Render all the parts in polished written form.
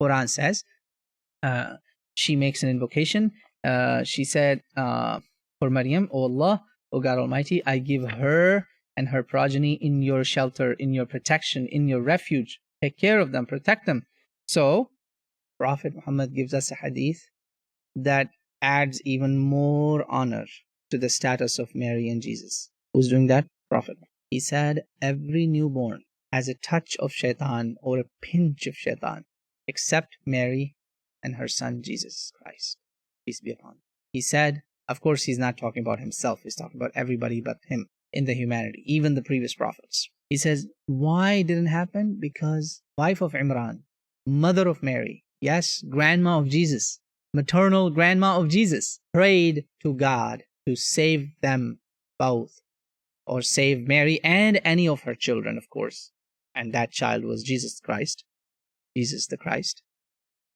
Quran says, she makes an invocation. She said, for Maryam, O Allah, O God Almighty, I give her and her progeny in your shelter, in your protection, in your refuge. Take care of them, protect them. So, Prophet Muhammad gives us a hadith that adds even more honor to the status of Mary and Jesus. Who's doing that? Prophet. He said, every newborn has a touch of shaitan or a pinch of shaitan, except Mary and her son Jesus Christ, peace be upon him. He said, of course, he's not talking about himself, he's talking about everybody but him in the humanity, even the previous prophets. He says, why didn't happen? Because wife of Imran, mother of Mary, yes, grandma of Jesus, maternal grandma of Jesus, prayed to God to save them both, or save Mary and any of her children, of course. And that child was Jesus Christ, Jesus the Christ.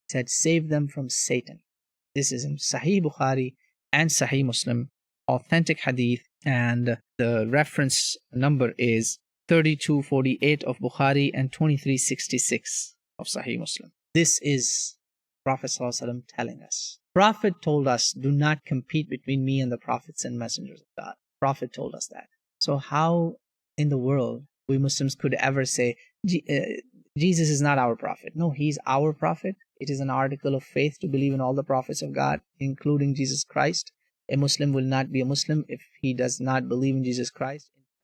He said, save them from Satan. This is in Sahih Bukhari and Sahih Muslim, authentic hadith, and the reference number is 3248 of Bukhari and 2366 of Sahih Muslim. This is Prophet ﷺ telling us. Prophet told us, do not compete between me and the prophets and messengers of God. Prophet told us that. So how in the world we Muslims could ever say, Jesus is not our prophet? No, he's our prophet. It is an article of faith to believe in all the prophets of God, including Jesus Christ. A Muslim will not be a Muslim if he does not believe in Jesus Christ.